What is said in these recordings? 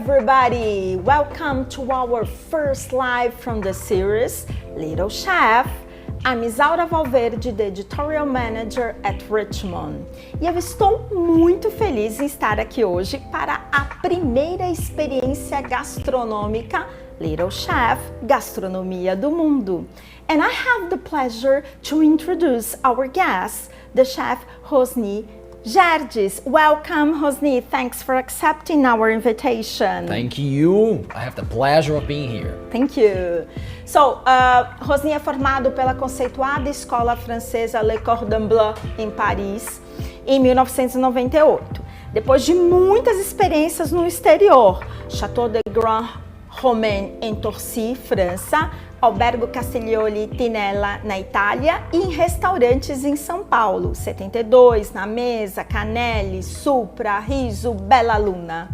everybody! Welcome to our first live from the series Little Chef. I'm Isaura Valverde, the Editorial Manager at Richmond. E eu estou muito feliz em estar aqui hoje para a primeira experiência gastronômica Little Chef, Gastronomia do Mundo. And I have the pleasure to introduce our guest, the chef Rosny Gerdes. Welcome, Rosny. Thanks for accepting our invitation. Thank you. I have the pleasure of being here. Thank you. So, Rosny é formado pela conceituada escola francesa Le Cordon Bleu em Paris em 1998. Depois de muitas experiências no exterior, Château de Grand Romain em Torcy, França, Albergo Castiglioni Tinella na Itália e em restaurantes em São Paulo, 72, Na Mesa, Canelli, Supra, Riso, Bella Luna.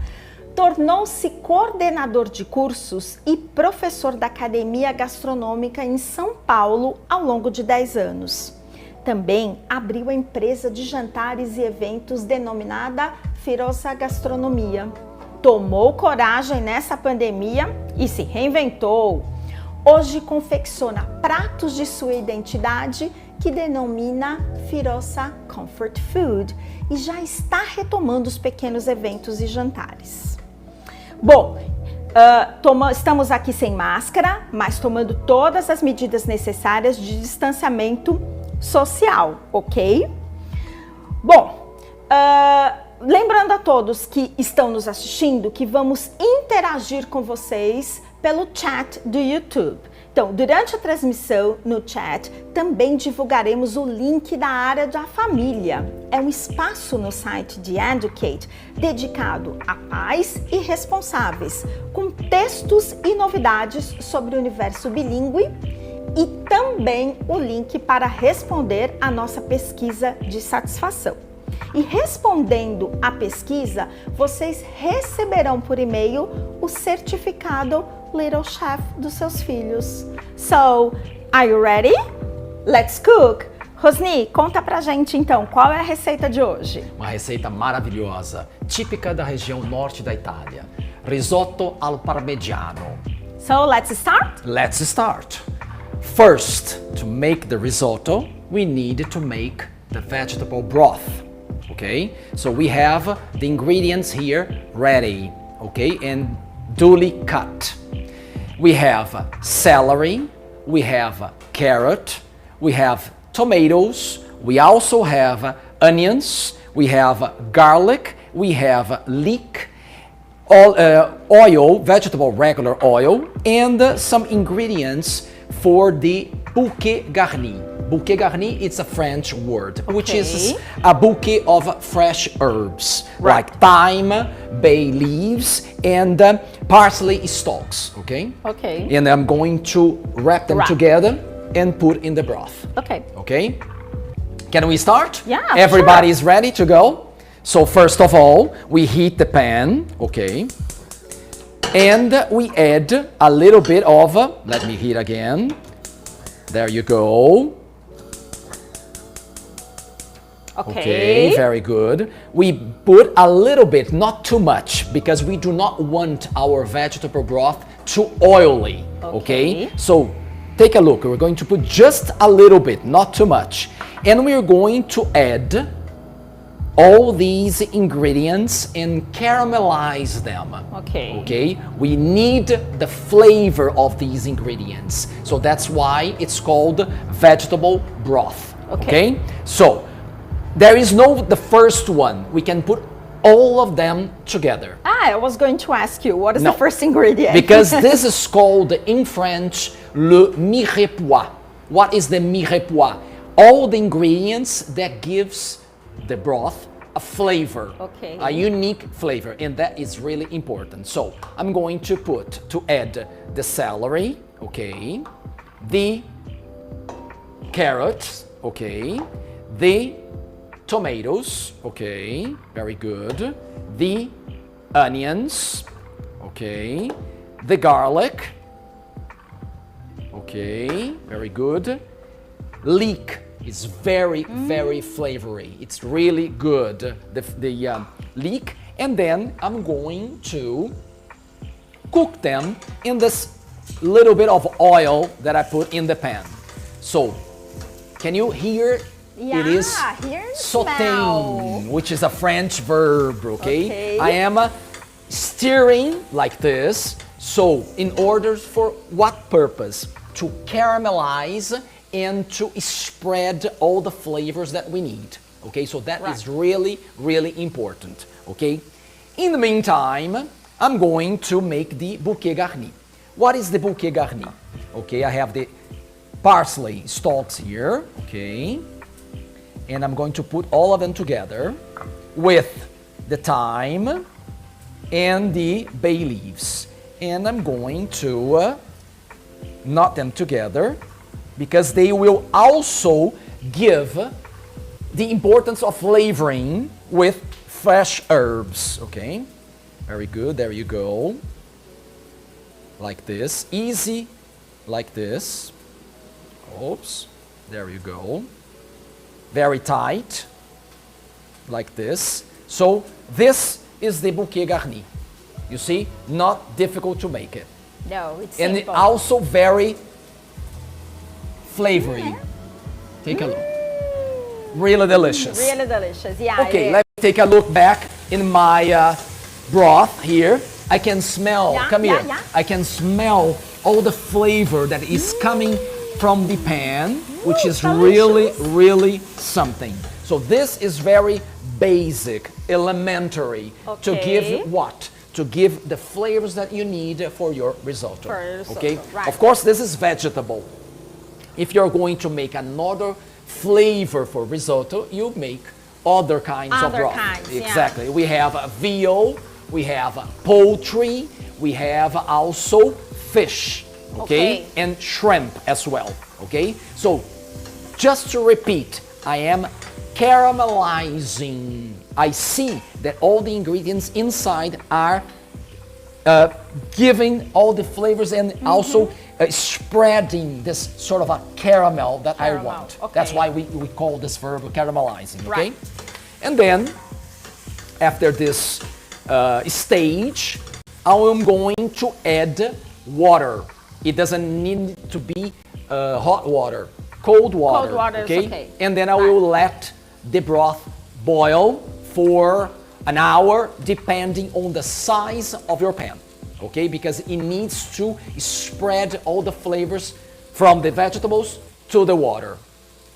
Tornou-se coordenador de cursos e professor da Academia Gastronômica em São Paulo ao longo de 10 anos. Também abriu a empresa de jantares e eventos denominada Firosa Gastronomia. Tomou coragem nessa pandemia e se reinventou. Hoje confecciona pratos de sua identidade que denomina Firosa Comfort Food e já está retomando os pequenos eventos e jantares. Bom, estamos aqui sem máscara, mas tomando todas as medidas necessárias de distanciamento social, ok? Bom, lembrando a todos que estão nos assistindo que vamos interagir com vocês pelo chat do YouTube. Então, durante a transmissão no chat, também divulgaremos o link da área da família. É um espaço no site de Educate dedicado a pais e responsáveis, com textos e novidades sobre o universo bilíngue e também o link para responder a nossa pesquisa de satisfação. E respondendo à pesquisa, vocês receberão por e-mail o certificado Little Chef dos seus filhos. So, are you ready? Let's cook! Rosny, conta pra gente então, qual é a receita de hoje? Uma receita maravilhosa, típica da região norte da Itália. Risotto al parmigiano. So, let's start? Let's start. First, to make the risotto, we need to make the vegetable broth. Okay, so we have the ingredients here ready, okay, and duly cut. We have celery, we have carrot, we have tomatoes, we also have onions, we have garlic, we have leek, oil, vegetable regular oil, and some ingredients for the bouquet garni. Bouquet garni, it's a French word, which is a bouquet of fresh herbs, like thyme, bay leaves, and parsley stalks, okay? Okay. And I'm going to wrap them together and put in the broth. Okay. Okay? Can we start? Yeah, Everybody is ready to go? So first of all, we heat the pan, okay? And we add a little bit of, let me heat again. There you go. Okay, very good. We put a little bit, not too much, because we do not want our vegetable broth too oily, okay? So take a look, we're going to put just a little bit, not too much. And we're going to add all these ingredients and caramelize them. Okay, we need the flavor of these ingredients. So that's why it's called vegetable broth. Okay? So there is the first one. We can put all of them together. I was going to ask you, what is the first ingredient? Because this is called in French le mirepoix. What is the mirepoix? All the ingredients that gives the broth a flavor, a unique flavor, and that is really important. So I'm going to add the celery, okay, the carrots, okay, the tomatoes, okay, very good, the onions, okay, the garlic, okay, very good, leek. It's very, very flavory. It's really good, the leek. And then I'm going to cook them in this little bit of oil that I put in the pan. So, can you hear? Yeah, it is here sautéing, which is a French verb, okay? I am stirring like this. So, in order for what purpose? To caramelize and to spread all the flavors that we need. Okay, so that is really, really important. Okay, in the meantime, I'm going to make the bouquet garni. What is the bouquet garni? Okay, I have the parsley stalks here. Okay, and I'm going to put all of them together with the thyme and the bay leaves. And I'm going to knot them together because they will also give the importance of flavoring with fresh herbs. Okay, very good. There you go. Like this, easy, like this. Oops, there you go. Very tight, like this. So this is the bouquet garni. You see, not difficult to make it. No, it's and simple. also very flavory. Take a look. Really delicious. Really delicious, yeah. Okay, let's take a look back in my broth here. I can smell, come here. I can smell all the flavor that is coming from the pan, which is really, really something. So this is very basic, elementary, to give what? To give the flavors that you need for your risotto. Okay, of course this is vegetable. If you're going to make another flavor for risotto, you make other kinds of broth. Exactly. We have veal, we have poultry, we have also fish, okay? And shrimp as well, okay? So just to repeat, I am caramelizing. I see that all the ingredients inside are giving all the flavors and also spreading this sort of a caramel that I want. That's why we call this verb caramelizing, okay? And then, after this stage, I am going to add water. It doesn't need to be hot water, cold water, cold water okay? Is okay? And then I will let the broth boil for an hour, depending on the size of your pan, okay? Because it needs to spread all the flavors from the vegetables to the water,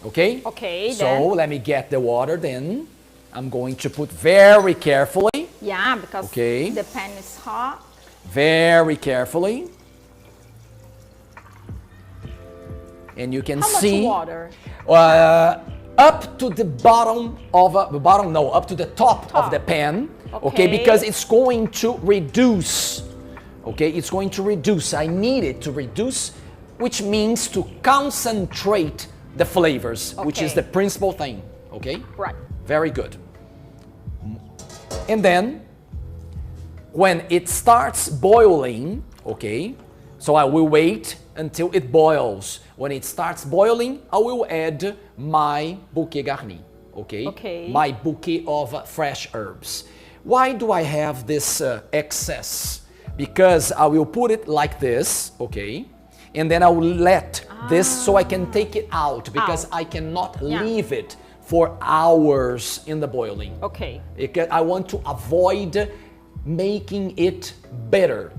okay? Okay, so then. let me get the water then. I'm going to put very carefully. Yeah, because the pan is hot. Very carefully. And you can see. How much water? Up to the bottom of up to the top of the pan, okay? Because it's going to reduce, okay? It's going to reduce. I need it to reduce, which means to concentrate the flavors, which is the principal thing, okay? Right. Very good. And then, when it starts boiling, okay? So I will wait until it boils. When it starts boiling, I will add my bouquet garni, okay? My bouquet of fresh herbs. Why do I have this excess? Because I will put it like this, okay? And then I will let this so I can take it out because I cannot leave it for hours in the boiling. Okay. I want to avoid making it bitter,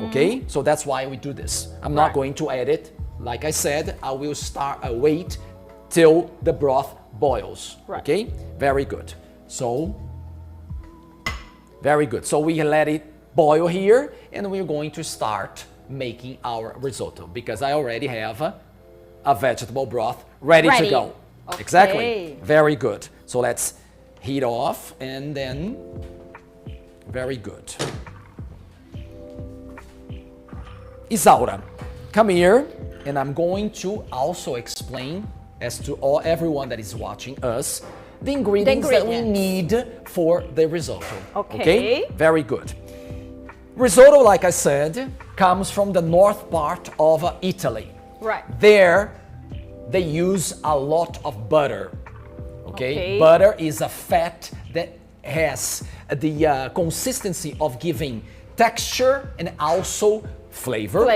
okay? So that's why we do this. I'm not going to add it. Like I said, I will wait till the broth boils, okay? Very good. So, very good. So we let it boil here and we're going to start making our risotto because I already have a vegetable broth ready to go. Okay. Exactly. Very good. So let's heat off and then, very good. Isaura, come here. And I'm going to also explain as to everyone that is watching us the ingredients that we need for the risotto. Okay? Very good. Risotto, like I said, comes from the north part of Italy. Right. There, they use a lot of butter. Okay? Butter is a fat that has the consistency of giving texture and also flavor.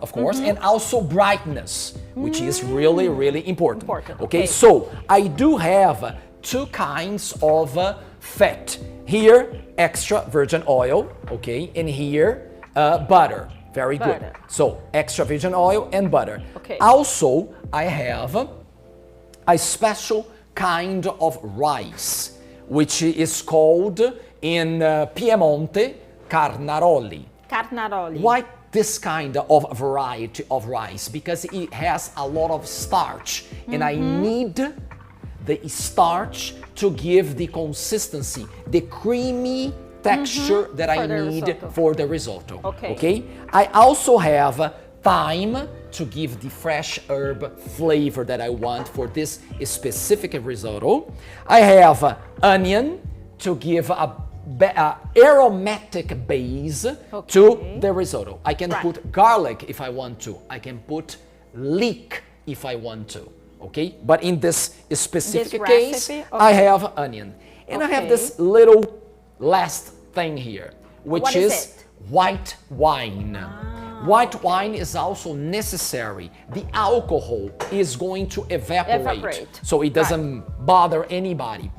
Of course, and also brightness, which is really, really important. Okay, so I do have two kinds of fat. Here, extra virgin oil, okay, and here, butter. Very good. So, extra virgin oil and butter. Okay. Also, I have a special kind of rice, which is called in Piemonte carnaroli. Carnaroli. Why this kind of variety of rice? Because it has a lot of starch, and I need the starch to give the consistency, the creamy texture that I need for the risotto. Okay. I also have thyme to give the fresh herb flavor that I want for this specific risotto. I have onion to give a aromatic base to the risotto. I can put garlic if I want to. I can put leek if I want to. Okay, but in this specific case, I have onion. And I have this little last thing here, which is white wine. White wine is also necessary. The alcohol is going to evaporate. So it doesn't bother anybody.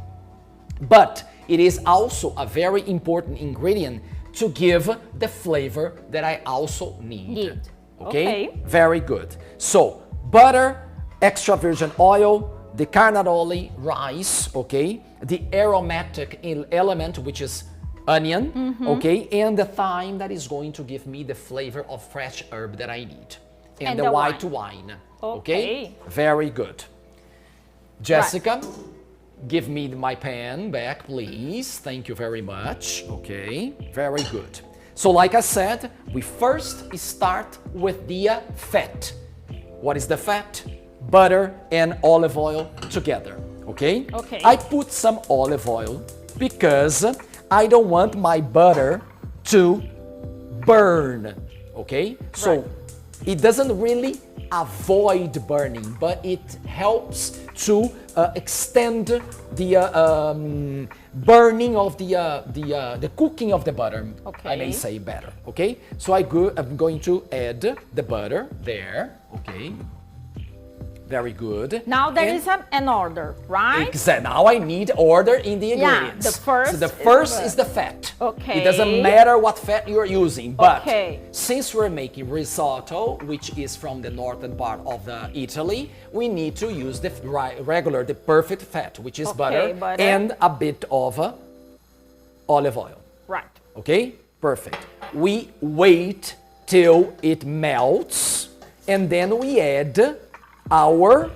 But it is also a very important ingredient to give the flavor that I also need. Okay? Very good. So butter, extra virgin oil, the carnaroli rice, okay? The aromatic element, which is onion, okay? And the thyme that is going to give me the flavor of fresh herb that I need. And the white wine. Okay? Very good. Jessica, give me my pan back, please. Thank you very much. Okay, very good. So like I said, we first start with the fat. What is the fat? Butter and olive oil together, okay? I put some olive oil because I don't want my butter to burn, okay? So it doesn't really avoid burning, but it helps to extend the burning of the cooking of the butter, I may say better, okay? So I'm going to add the butter there, okay? Very good. Now there is an order, right? Exactly. Now I need order in the ingredients. So the first is the fat. Okay. It doesn't matter what fat you're using, but since we're making risotto, which is from the northern part of Italy, we need to use the the perfect fat, which is butter and a bit of olive oil. Right. Okay? Perfect. We wait till it melts, and then we add our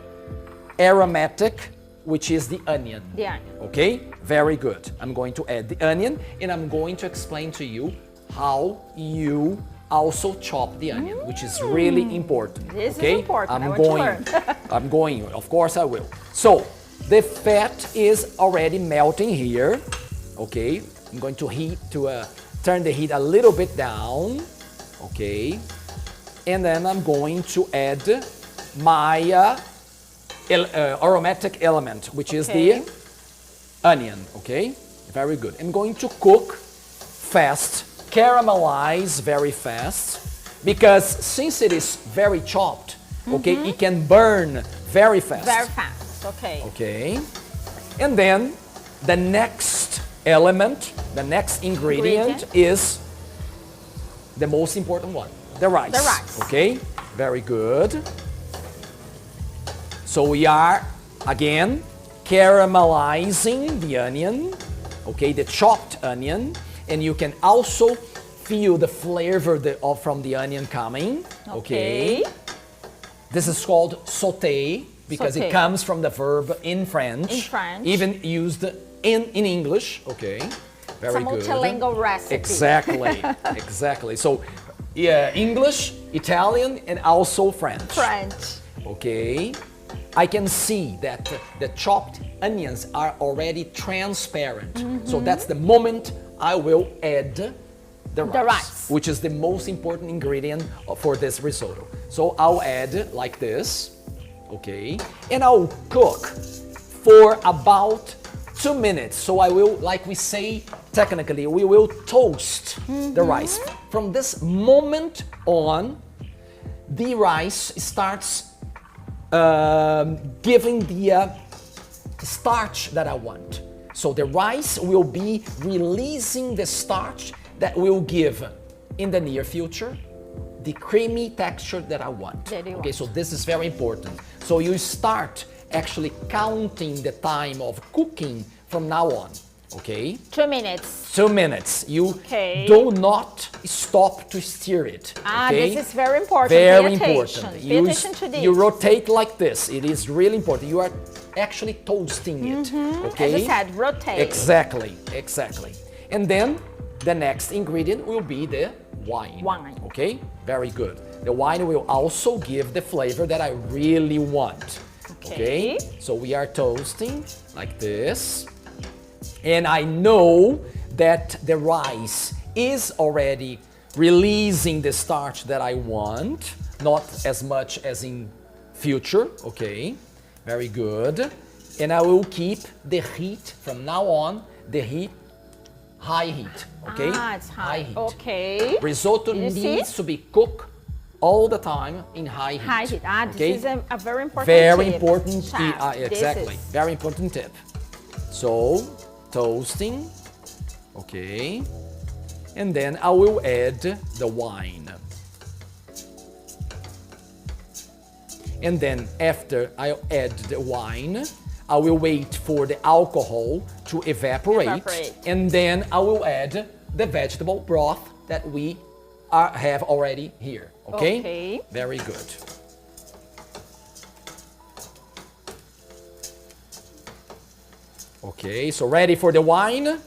aromatic, which is the onion. The onion. Okay, very good. I'm going to add the onion, and I'm going to explain to you how you also chop the onion, which is really important. This is important. I'm going, of course I will. So the fat is already melting here. Okay, I'm going to turn the heat a little bit down. Okay, and then I'm going to add my aromatic element, which is the onion, okay? Very good. I'm going to cook fast, caramelize very fast, because since it is very chopped, okay, it can burn very fast. Very fast, okay. Okay. And then the next element, the next ingredient is the most important one, the rice. The rice. Okay, very good. So we are, again, caramelizing the onion, okay, the chopped onion, and you can also feel the flavor from the onion coming, okay. This is called sauté, because it comes from the verb in French. Even used in English, okay. Very good. It's a multilingual recipe. Exactly, exactly. So, yeah, English, Italian, and also French. Okay. I can see that the chopped onions are already transparent. So that's the moment I will add the rice, which is the most important ingredient for this risotto. So I'll add like this, okay? And I'll cook for about 2 minutes. So I will, like we say technically, we will toast the rice. From this moment on, the rice starts giving the starch that I want. So the rice will be releasing the starch that will give in the near future the creamy texture that I want. Okay, so this is very important. So you start actually counting the time of cooking from now on. Okay? 2 minutes. 2 minutes. You do not stop to stir it. Okay? This is very important. Very Pay important. attention. Pay attention to this. You rotate like this. It is really important. You are actually toasting it. Okay? As I said, rotate. Exactly. Exactly. And then the next ingredient will be the wine. Wine. Okay? Very good. The wine will also give the flavor that I really want. Okay? So we are toasting like this. And I know that the rice is already releasing the starch that I want, not as much as in future, okay? Very good. And I will keep the heat from now on, the heat, high heat, okay? It's high heat. Okay. Risotto needs to be cooked all the time in high heat. High heat. Okay? This is a very important very tip. important, Chef, exactly. Very important tip. So, toasting, okay, and then I will add the wine. And then after I add the wine, I will wait for the alcohol to evaporate. And then I will add the vegetable broth that we have already here, okay? Very good. Okay, so ready for the wine?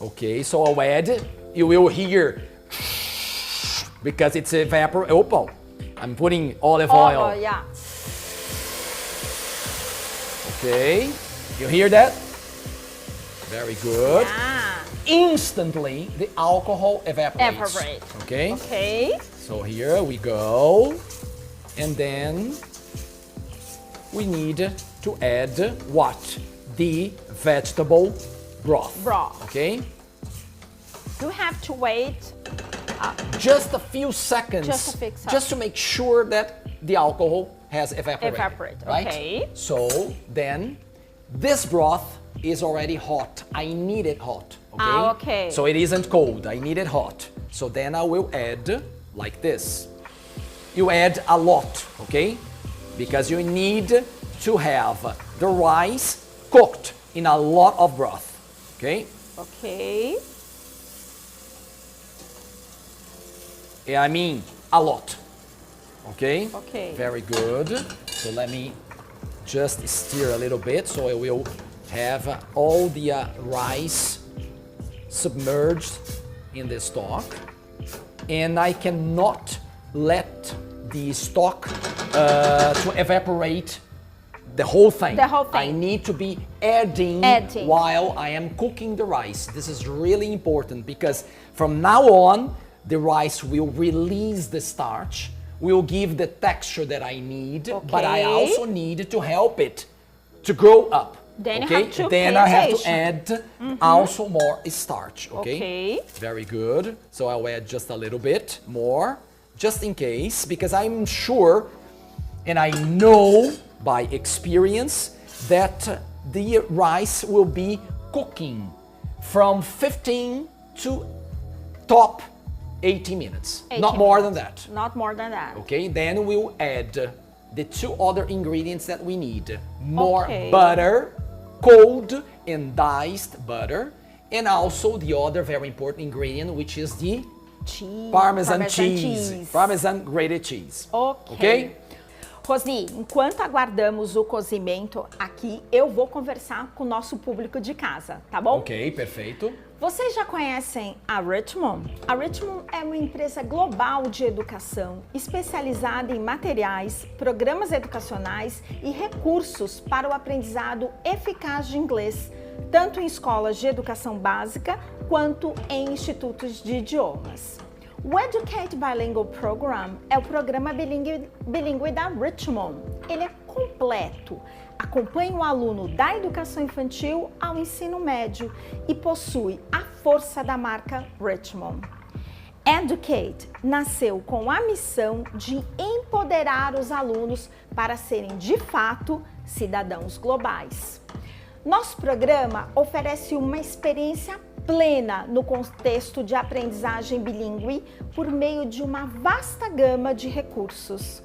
Okay, so I'll add, you will hear, because it's oh, I'm putting olive oil. Oh, yeah. Okay, you hear that? Very good. Yeah. Instantly, the alcohol evaporates. Okay? Okay. So here we go. And then we need to add what? The vegetable broth. Okay? You have to wait just a few seconds. Just to make sure that the alcohol has evaporated. Right? Okay. So then this broth is already hot. I need it hot. Okay? Okay. So it isn't cold. I need it hot. So then I will add like this. You add a lot, okay? Because you need to have the rice cooked in a lot of broth, okay? Okay. Yeah, I mean a lot, okay? Okay. Very good. So let me just stir a little bit so I will have all the rice submerged in the stock. And I cannot let the stock to evaporate the whole thing. I need to be adding while I am cooking the rice. This is really important because from now on, the rice will release the starch, will give the texture that I need, but I also need to help it to grow up. Then I have to add also more starch, okay? Very good. So I'll add just a little bit more, just in case, because I'm sure and I know by experience that the rice will be cooking from 15 to top 80 minutes. Not more than that. Not more than that. Okay, then we'll add the two other ingredients that we need. More butter, cold and diced butter, and also the other very important ingredient, which is the Parmesan cheese. Parmesan grated cheese. Okay? Rosny, enquanto aguardamos o cozimento aqui, eu vou conversar com o nosso público de casa, tá bom? Ok, perfeito. Vocês já conhecem a Richmond? A Richmond é uma empresa global de educação especializada em materiais, programas educacionais e recursos para o aprendizado eficaz de inglês, tanto em escolas de educação básica quanto em institutos de idiomas. O Educate Bilingual Program é o programa bilíngue da Richmond. ele é completo. Acompanha o aluno da educação infantil ao ensino médio e possui a força da marca Richmond. Educate nasceu com a missão de empoderar os alunos para serem de fato cidadãos globais. Nosso programa oferece uma experiência plena no contexto de aprendizagem bilíngue por meio de uma vasta gama de recursos.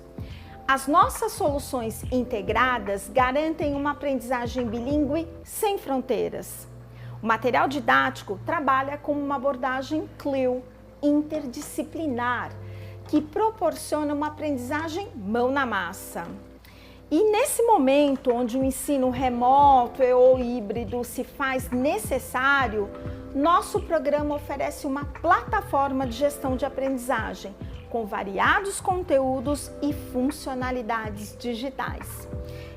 As nossas soluções integradas garantem uma aprendizagem bilíngue sem fronteiras. O material didático trabalha com uma abordagem CLIL, interdisciplinar, que proporciona uma aprendizagem mão na massa. E nesse momento onde o ensino remoto ou híbrido se faz necessário, nosso programa oferece uma plataforma de gestão de aprendizagem com variados conteúdos e funcionalidades digitais.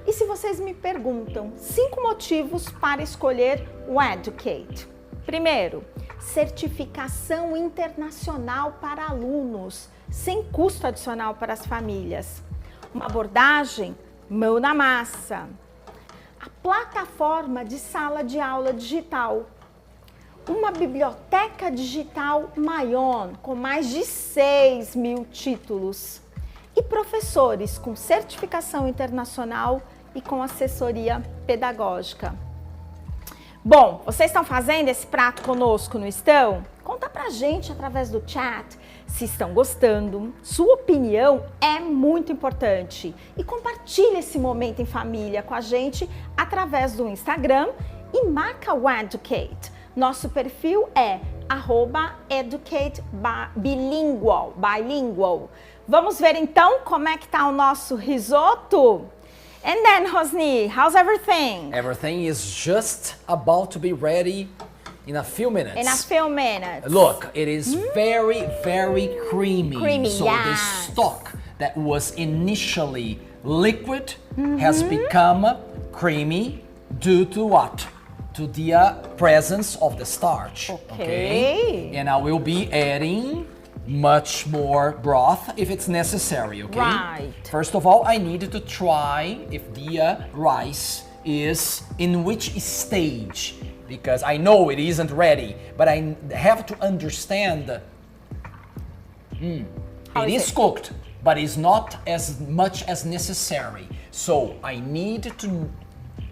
E se vocês me perguntam 5 motivos para escolher o Educate? Primeiro, certificação internacional para alunos, sem custo adicional para as famílias. Uma abordagem mão na massa. A plataforma de sala de aula digital. Uma biblioteca digital Mayon, com mais de 6.000 títulos. E professores com certificação internacional e com assessoria pedagógica. Bom, vocês estão fazendo esse prato conosco, não estão? Conta pra gente através do chat se estão gostando. Sua opinião é muito importante. E compartilhe esse momento em família com a gente através do Instagram e marca o Educate. Nosso perfil é @educatebilingual. Vamos ver então como é que tá o nosso risoto? And then, Rosny, how's everything? Everything is just about to be ready in a few minutes. In a few minutes. Look, it is very, very creamy. Creamy, so the yes. stock that was initially liquid has become creamy due to what? To the presence of the starch. Okay. And I will be adding much more broth if it's necessary, okay? Right. First of all, I need to try if the rice is in which stage, because I know it isn't ready, but I have to understand it is cooked, but it's not as much as necessary. So I need to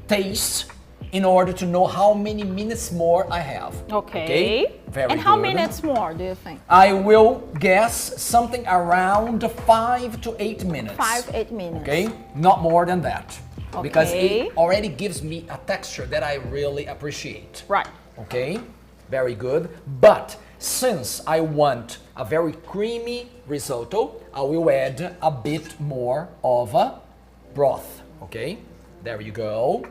taste in order to know how many minutes more I have. Okay. Very And how good. minutes more do you think? I will guess something around 5 to 8 minutes. 5-8 minutes. Okay, not more than that. Because Okay. it already gives me a texture that I really appreciate. Right. Okay, very good. But since I want a very creamy risotto, I will add a bit more of a broth. Okay, there you go.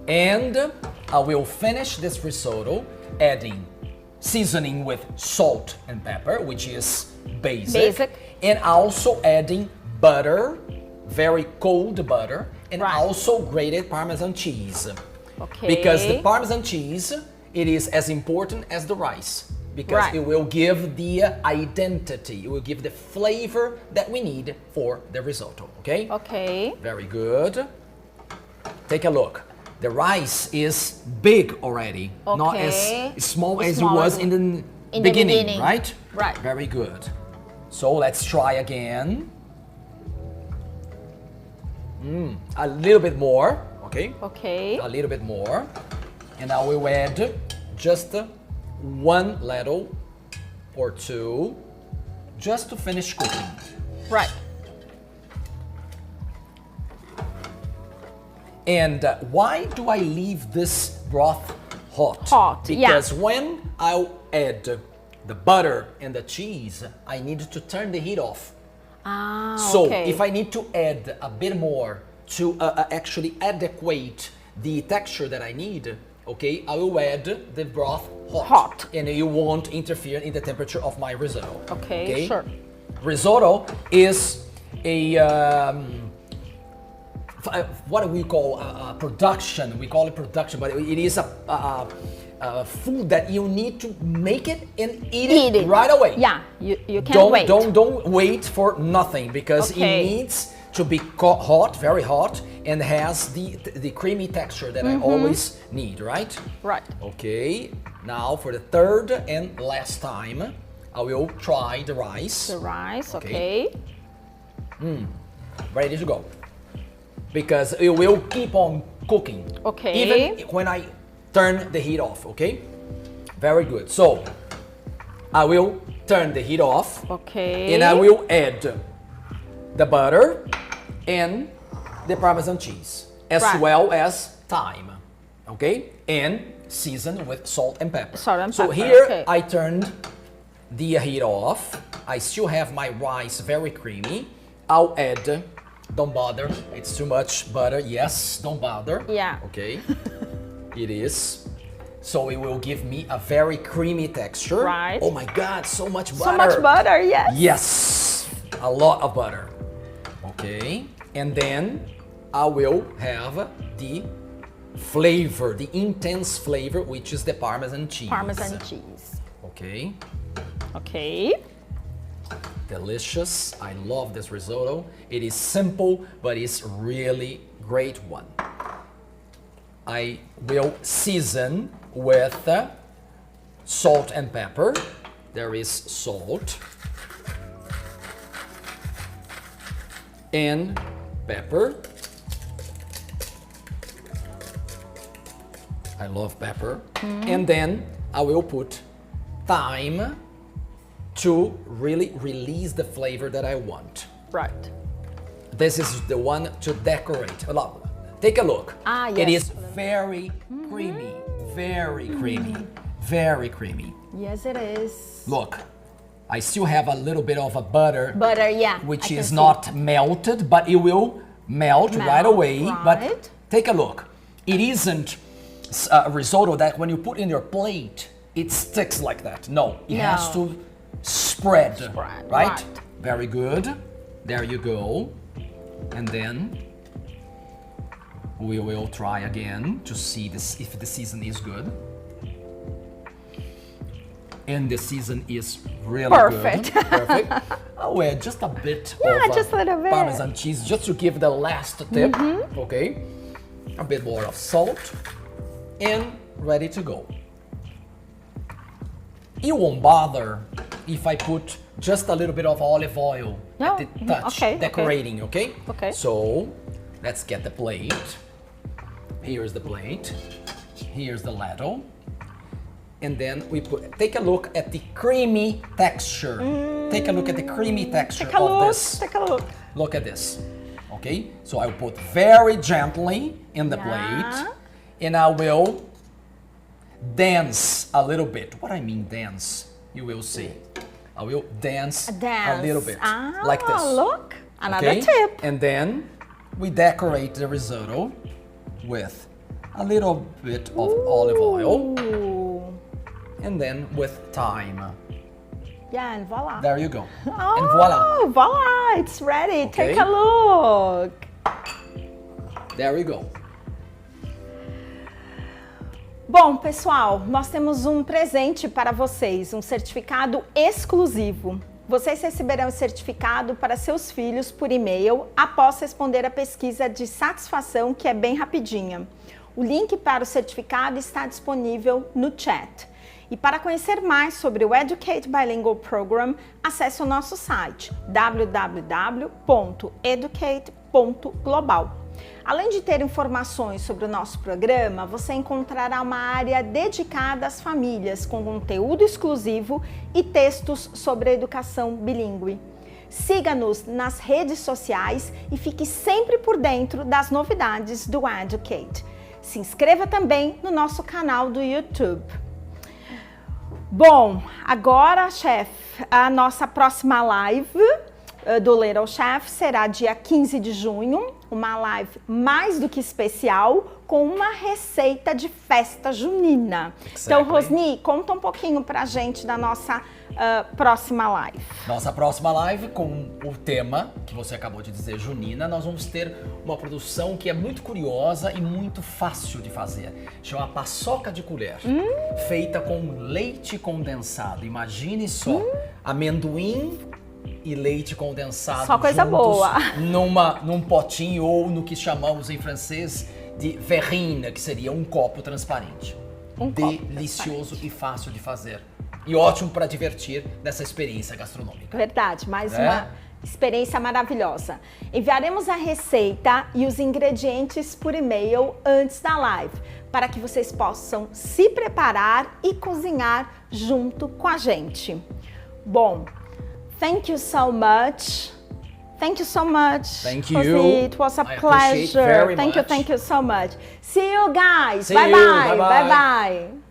And I will finish this risotto adding seasoning with salt and pepper, which is basic. And also adding butter, very cold butter, and Right. also grated Parmesan cheese. Okay. Because the Parmesan cheese, it is as important as the rice. Because Right. it will give the identity, it will give the flavor that we need for the risotto, okay? Okay. Very good. Take a look. The rice is big already, not as small as it was in the beginning, right? Right. Very good. So let's try again. A little bit more, okay? Okay. A little bit more. And I will add just one ladle or two just to finish cooking. Right. And why do I leave this broth hot? Hot, because when I add the butter and the cheese, I need to turn the heat off. So okay. if I need to add a bit more to actually adequate the texture that I need, okay, I will add the broth hot. And it won't interfere in the temperature of my risotto. Okay, sure. Risotto is a what do we call production? We call it production, but it is food that you need to make it and eat it right away. Yeah, you can't wait. Don't wait for nothing, because it needs to be hot, very hot, and has the creamy texture that I always need, right? Right. Okay, now for the third and last time, I will try the rice. The rice, okay. Ready to go. Because it will keep on cooking. Okay. Even when I turn the heat off, okay? Very good. So, I will turn the heat off. Okay. And I will add the butter and the Parmesan cheese, as well as thyme, okay? And season with salt and pepper. Salt and so pepper, here I turned the heat off. I still have my rice very creamy. I'll add, don't bother, it's too much butter. Yes, don't bother. Yeah. Okay, it is. So it will give me a very creamy texture. Right. Oh my God, so much butter. So much butter, yes. Yes, a lot of butter. Okay, and then I will have the flavor, the intense flavor, which is the Parmesan cheese. Parmesan cheese. Okay. Okay. Delicious. I love this risotto. It is simple, but it's really great one. I will season with salt and pepper. There is salt and pepper. I love pepper. And then I will put thyme to really release the flavor that I want. Right. This is the one to decorate. Take a look. Yes. It is very creamy, very creamy, very creamy. Yes, it is. Look, I still have a little bit of a butter. Butter, yeah. Which is not melted, but it will melt right away. Right. But take a look. It isn't a risotto that when you put in your plate, it sticks like that. No, it has to spread, right? Very good. There you go. And then we will try again to see this, if the season is good. And the season is really perfect. Good. Perfect. I'll add just a bit of just a little bit. Parmesan cheese just to give the last tip. Okay. A bit more of salt. And ready to go. It won't bother if I put just a little bit of olive oil at the touch, decorating, okay? Okay. So, let's get the plate. Here's the plate. Here's the ladle. And then we take a look at the creamy texture. Take a look at the creamy texture of this. Take a look. Look at this. Okay? So I'll put very gently in the plate. And I will dance a little bit. What I mean dance, you will see. I will dance a little bit, like this. Look, another tip. And then we decorate the risotto with a little bit of olive oil. And then with thyme. Yeah, and voila. There you go. Oh, and voila. Voila, it's ready. Take a look. There you go. Bom, pessoal, nós temos um presente para vocês, um certificado exclusivo. Vocês receberão esse certificado para seus filhos por e-mail após responder a pesquisa de satisfação, que é bem rapidinha. O link para o certificado está disponível no chat. E para conhecer mais sobre o Educate Bilingual Program, acesse o nosso site www.educate.global. Além de ter informações sobre o nosso programa, você encontrará uma área dedicada às famílias, com conteúdo exclusivo e textos sobre a educação bilíngue. Siga-nos nas redes sociais e fique sempre por dentro das novidades do Educate. Se inscreva também no nosso canal do YouTube. Bom, agora, chefe, a nossa próxima live do Little Chef será dia 15 de junho, uma live mais do que especial, com uma receita de festa junina. Exactly. Então, Rosny, conta um pouquinho pra gente da nossa próxima live. Nossa próxima live, com o tema que você acabou de dizer, junina, nós vamos ter uma produção que é muito curiosa e muito fácil de fazer. Chama paçoca de colher, feita com leite condensado. Imagine só, amendoim e leite condensado só coisa juntos boa. num potinho, ou no que chamamos em francês de verrine, que seria um copo transparente. Delicioso e fácil de fazer. E ótimo para divertir nessa experiência gastronômica. Verdade, mais uma experiência maravilhosa. Enviaremos a receita e os ingredientes por e-mail antes da live, para que vocês possam se preparar e cozinhar junto com a gente. Bom, thank you so much. Thank you so much. Thank you. Rosny, it was a pleasure. Very Thank much. you so much. See you guys. See Bye you. bye. Bye bye. Bye bye.